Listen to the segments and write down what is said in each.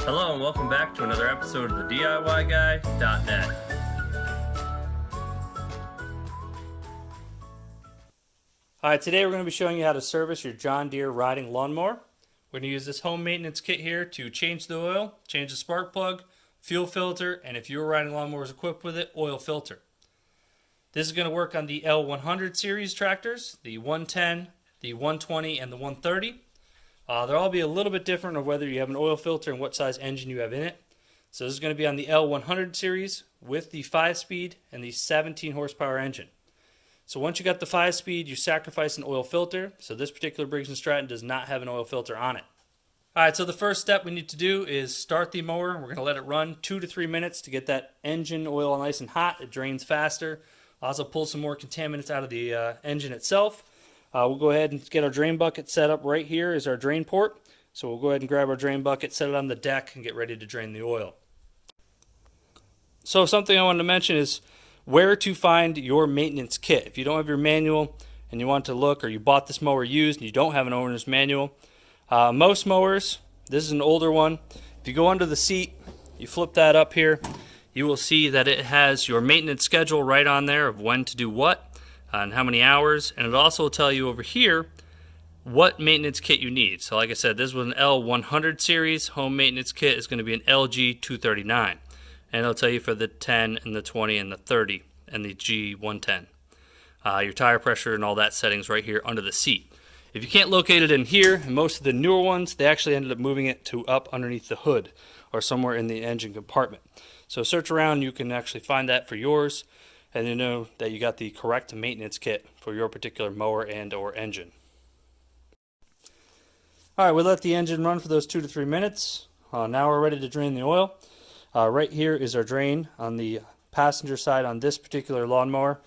Hello and welcome back to another episode of the DIYguy.net. Alright, today we're going to be showing you how to service your John Deere riding lawnmower. We're going to use this home maintenance kit here to change the oil, change the spark plug, fuel filter, and if your riding lawnmower is equipped with it, oil filter. This is going to work on the L100 series tractors, the 110, the 120, and the 130. They'll all be a little bit different of whether you have an oil filter and what size engine you have in it. So this is going to be on the L100 series with the 5-speed and the 17 horsepower engine. So once you got the 5-speed, you sacrifice an oil filter. So this particular Briggs & Stratton does not have an oil filter on it. Alright, so the first step we need to do is start the mower. We're going to let it run 2 to 3 minutes to get that engine oil nice and hot. It drains faster. Also pull some more contaminants out of the engine itself. We'll go ahead and get our drain bucket set up. Right here is our drain port. So we'll go ahead and grab our drain bucket, set it on the deck, and get ready to drain the oil. So something I wanted to mention is where to find your maintenance kit. If you don't have your manual and you want to look, or you bought this mower used and you don't have an owner's manual, most mowers, this is an older one, if you go under the seat, you flip that up here, you will see that it has your maintenance schedule right on there of when to do what. And how many hours, and it also will tell you over here what maintenance kit you need. So like I said, this was an L100 series. Home maintenance kit is going to be an LG239, and it'll tell you for the 10 and the 20 and the 30 and the G110. Your tire pressure and all that settings right here under the seat. If you can't locate it in here, and most of the newer ones, they actually ended up moving it to up underneath the hood or somewhere in the engine compartment. So search around, you can actually find that for yours, and you know that you got the correct maintenance kit for your particular mower and or engine. Alright, we let the engine run for those 2 to 3 minutes. Now we're ready to drain the oil. Right here is our drain on the passenger side on this particular lawnmower.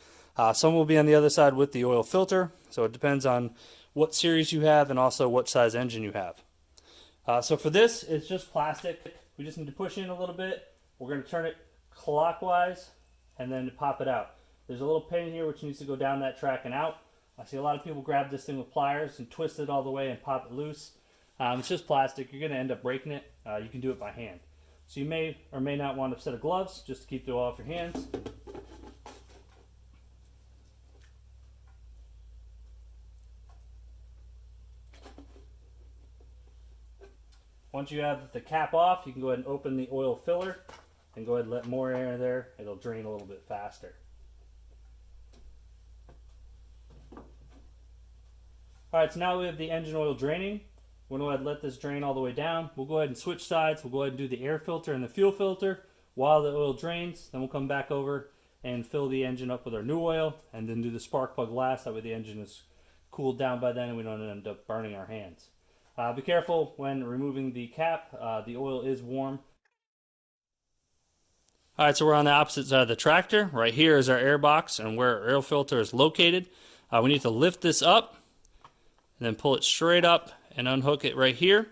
Some will be on the other side with the oil filter, so it depends on what series you have and also what size engine you have. So for this, it's just plastic. We just need to push in a little bit. We're going to turn it clockwise and then pop it out. There's a little pin here which needs to go down that track and out. I see a lot of people grab this thing with pliers and twist it all the way and pop it loose. It's just plastic. You're going to end up breaking it. You can do it by hand. So you may or may not want a set of gloves just to keep the oil off your hands. Once you have the cap off, you can go ahead and open the oil filler and go ahead and let more air in there. It'll drain a little bit faster. Alright, so now we have the engine oil draining. We're going to go ahead and let this drain all the way down. We'll go ahead and switch sides. We'll go ahead and do the air filter and the fuel filter while the oil drains. Then we'll come back over and fill the engine up with our new oil and then do the spark plug last. That way the engine is cooled down by then and we don't end up burning our hands. Be careful when removing the cap. The oil is warm. Alright, so we're on the opposite side of the tractor. Right here is our air box and where our air filter is located. We need to lift this up and then pull it straight up and unhook it right here.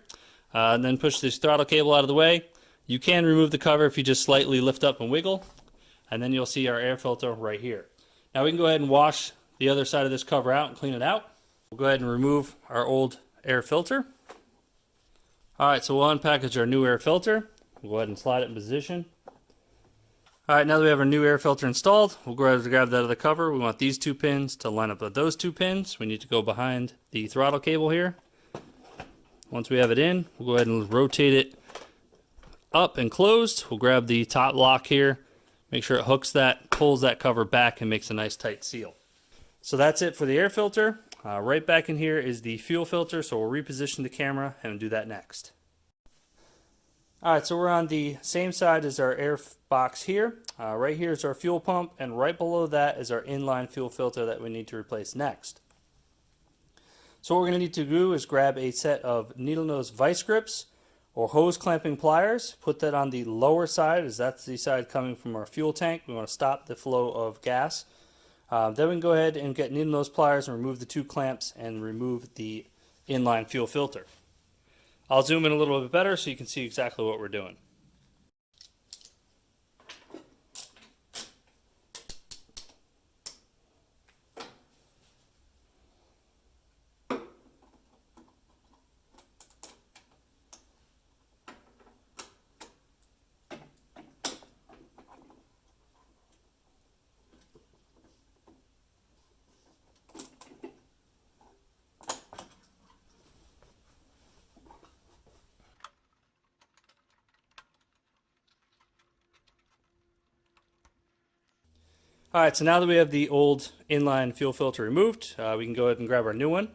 And then push this throttle cable out of the way. You can remove the cover if you just slightly lift up and wiggle. And then you'll see our air filter right here. Now we can go ahead and wash the other side of this cover out and clean it out. We'll go ahead and remove our old air filter. Alright, so we'll unpackage our new air filter. We'll go ahead and slide it in position. Alright, now that we have our new air filter installed, we'll go ahead and grab that other cover. We want these 2 pins to line up with those 2 pins. We need to go behind the throttle cable here. Once we have it in, we'll go ahead and rotate it up and closed. We'll grab the top lock here, make sure it hooks that, pulls that cover back, and makes a nice tight seal. So that's it for the air filter. Right back in here is the fuel filter, so we'll reposition the camera and do that next. Alright, so we're on the same side as our air box here. Right here is our fuel pump, and right below that is our inline fuel filter that we need to replace next. So what we're going to need to do is grab a set of needle nose vice grips or hose clamping pliers. Put that on the lower side, as that's the side coming from our fuel tank. We want to stop the flow of gas. Then we can go ahead and get needle nose pliers and remove the 2 clamps and remove the inline fuel filter. I'll zoom in a little bit better so you can see exactly what we're doing. All right, so now that we have the old inline fuel filter removed, we can go ahead and grab our new one.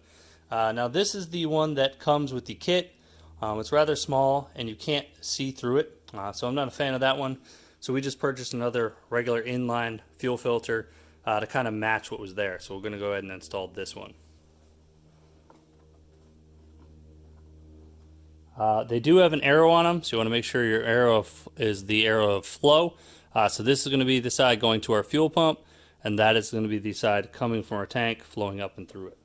Now this is the one that comes with the kit. It's rather small and you can't see through it, so I'm not a fan of that one. So we just purchased another regular inline fuel filter to kind of match what was there. So we're going to go ahead and install this one. They do have an arrow on them, so you want to make sure your arrow is the arrow of flow. So this is going to be the side going to our fuel pump, and that is going to be the side coming from our tank, flowing up and through it.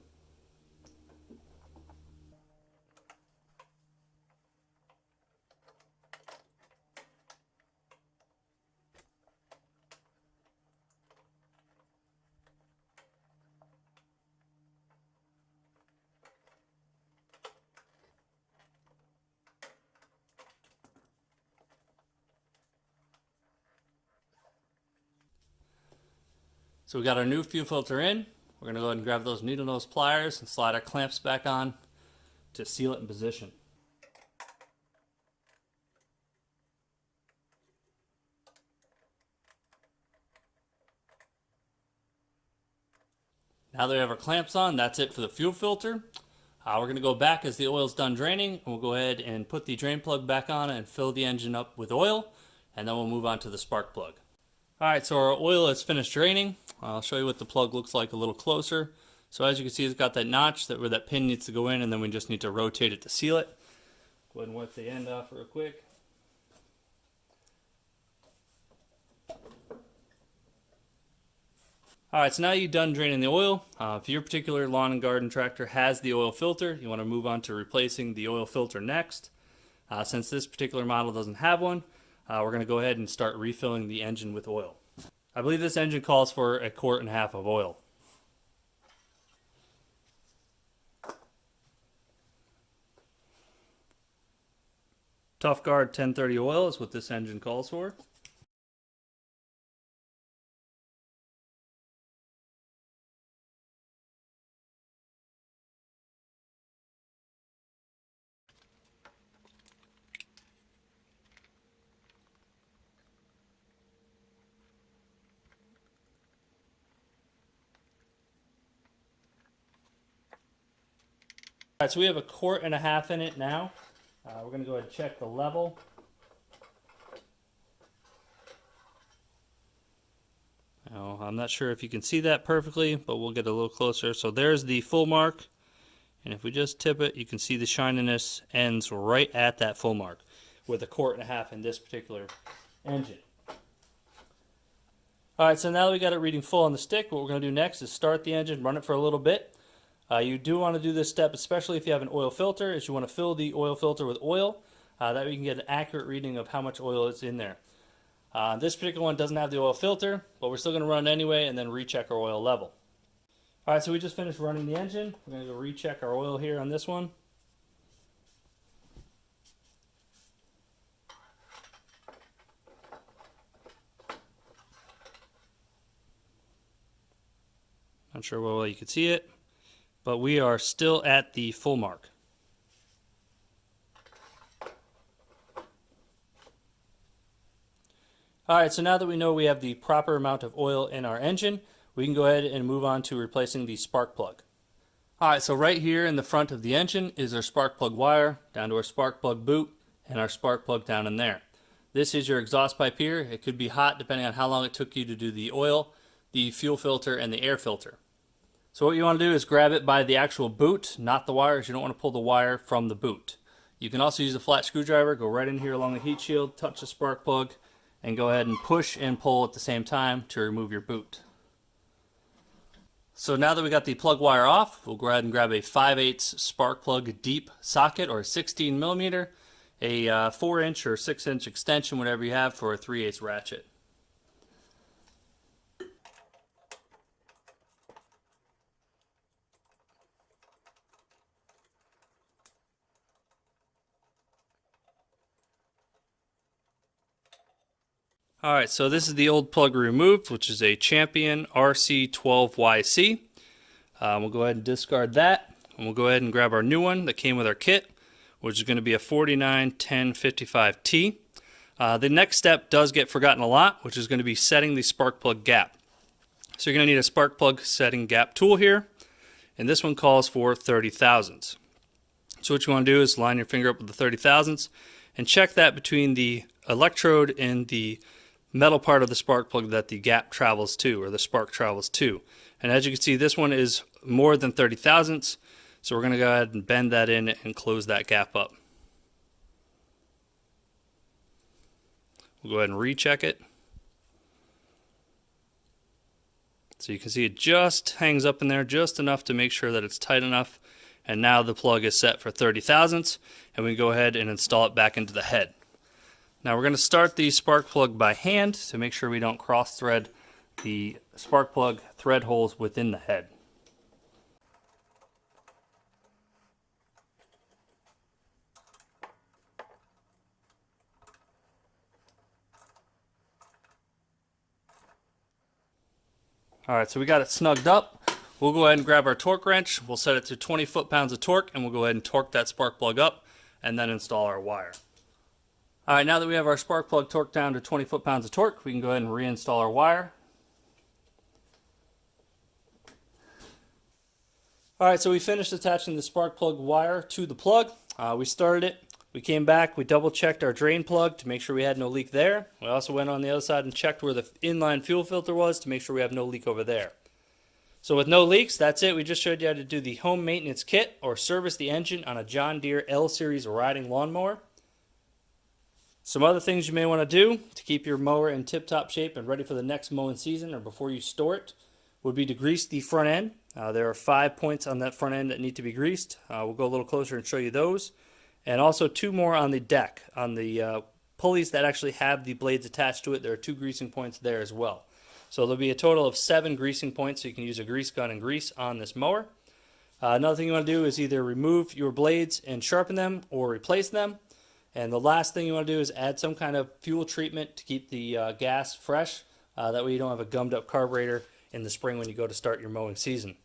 So we got our new fuel filter in. We're going to go ahead and grab those needle nose pliers and slide our clamps back on to seal it in position. Now that we have our clamps on, that's it for the fuel filter. We're going to go back as the oil's done draining, and we'll go ahead and put the drain plug back on and fill the engine up with oil, and then we'll move on to the spark plug. Alright, so our oil has finished draining. I'll show you what the plug looks like a little closer. So as you can see, it's got that notch where that pin needs to go in, and then we just need to rotate it to seal it. Go ahead and wipe the end off real quick. Alright, so now you're done draining the oil. If your particular lawn and garden tractor has the oil filter, you want to move on to replacing the oil filter next. Since this particular model doesn't have one, we're going to go ahead and start refilling the engine with oil. I believe this engine calls for 1.5 quarts of oil. Tough Guard 1030 oil is what this engine calls for. Alright, so we have 1.5 quarts in it now. We're going to go ahead and check the level. Now, I'm not sure if you can see that perfectly, but we'll get a little closer. So there's the full mark, and if we just tip it, you can see the shininess ends right at that full mark with 1.5 quarts in this particular engine. Alright, so now that we got it reading full on the stick, what we're going to do next is start the engine, run it for a little bit. You do want to do this step, especially if you have an oil filter, is you want to fill the oil filter with oil. That way you can get an accurate reading of how much oil is in there. This particular one doesn't have the oil filter, but we're still going to run it anyway and then recheck our oil level. Alright, so we just finished running the engine. We're going to go recheck our oil here on this one. Not sure how well you can see it, but we are still at the full mark. Alright, so now that we know we have the proper amount of oil in our engine, we can go ahead and move on to replacing the spark plug. Alright, so right here in the front of the engine is our spark plug wire, down to our spark plug boot, and our spark plug down in there. This is your exhaust pipe here. It could be hot depending on how long it took you to do the oil, the fuel filter, and the air filter. So what you want to do is grab it by the actual boot, not the wires. You don't want to pull the wire from the boot. You can also use a flat screwdriver, go right in here along the heat shield, touch the spark plug, and go ahead and push and pull at the same time to remove your boot. So now that we got the plug wire off, we'll go ahead and grab a 5/8 spark plug deep socket or 16 millimeter, a 4-inch or 6-inch extension, whatever you have, for a 3/8 ratchet. Alright, so this is the old plug we removed, which is a Champion RC12YC. We'll go ahead and discard that, and we'll go ahead and grab our new one that came with our kit, which is going to be a 491055T. The next step does get forgotten a lot, which is going to be setting the spark plug gap. So you're going to need a spark plug setting gap tool here, and this one calls for 30 thousandths. So what you want to do is line your finger up with the 30 thousandths and check that between the electrode and the metal part of the spark plug that the gap travels to, or the spark travels to. And as you can see, this one is more than 30 thousandths, so we're going to go ahead and bend that in and close that gap up. We'll go ahead and recheck it. So you can see it just hangs up in there just enough to make sure that it's tight enough. And now the plug is set for 30 thousandths, and we can go ahead and install it back into the head. Now we're going to start the spark plug by hand to make sure we don't cross thread the spark plug thread holes within the head. Alright, so we got it snugged up. We'll go ahead and grab our torque wrench. We'll set it to 20 foot-pounds of torque, and we'll go ahead and torque that spark plug up and then install our wire. Alright, now that we have our spark plug torqued down to 20 foot-pounds of torque, we can go ahead and reinstall our wire. Alright, so we finished attaching the spark plug wire to the plug. We started it. We came back, we double-checked our drain plug to make sure we had no leak there. We also went on the other side and checked where the inline fuel filter was to make sure we have no leak over there. So with no leaks, that's it. We just showed you how to do the home maintenance kit or service the engine on a John Deere L Series riding lawnmower. Some other things you may want to do to keep your mower in tip-top shape and ready for the next mowing season or before you store it would be to grease the front end. There are 5 points on that front end that need to be greased. We'll go a little closer and show you those. And also 2 more on the deck. On the pulleys that actually have the blades attached to it, there are 2 greasing points there as well. So there'll be a total of 7 greasing points, so you can use a grease gun and grease on this mower. Another thing you want to do is either remove your blades and sharpen them or replace them. And the last thing you want to do is add some kind of fuel treatment to keep the gas fresh. That way you don't have a gummed up carburetor in the spring when you go to start your mowing season.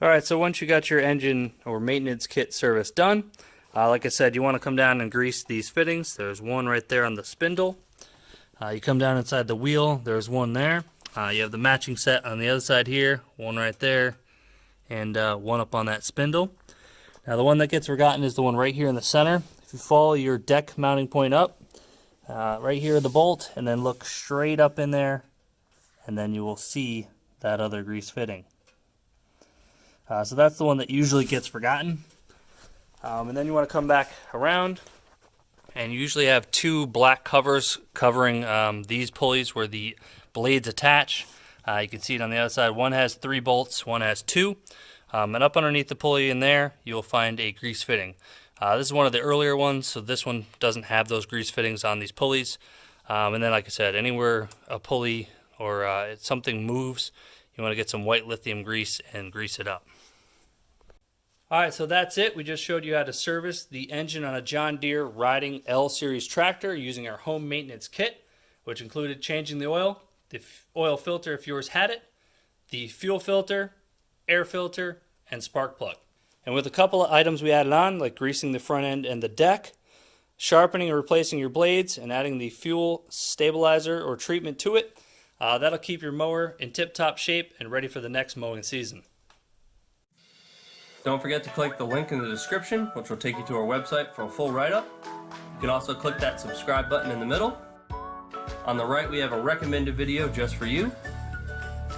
Alright, so once you got your engine or maintenance kit service done, like I said, you want to come down and grease these fittings. There's one right there on the spindle. You come down inside the wheel, there's one there. You have the matching set on the other side here, one right there, and one up on that spindle. Now the one that gets forgotten is the one right here in the center. If you follow your deck mounting point up, right here the bolt, and then look straight up in there, and then you will see that other grease fitting. So that's the one that usually gets forgotten. And then you want to come back around, and you usually have 2 black covers covering these pulleys where the blades attach. You can see it on the other side. One has 3 bolts, one has 2. And up underneath the pulley in there, you'll find a grease fitting. This is one of the earlier ones, so this one doesn't have those grease fittings on these pulleys. And then, like I said, anywhere a pulley or something moves, you want to get some white lithium grease and grease it up. Alright, so that's it. We just showed you how to service the engine on a John Deere riding L Series tractor using our home maintenance kit, which included changing the oil filter if yours had it, the fuel filter, air filter, and spark plug. And with a couple of items we added on, like greasing the front end and the deck, sharpening or replacing your blades, and adding the fuel stabilizer or treatment to it, that'll keep your mower in tip-top shape and ready for the next mowing season. Don't forget to click the link in the description, which will take you to our website for a full write-up. You can also click that subscribe button in the middle. On the right, we have a recommended video just for you.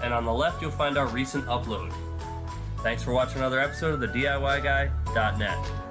And on the left, you'll find our recent upload. Thanks for watching another episode of the DIYguy.net.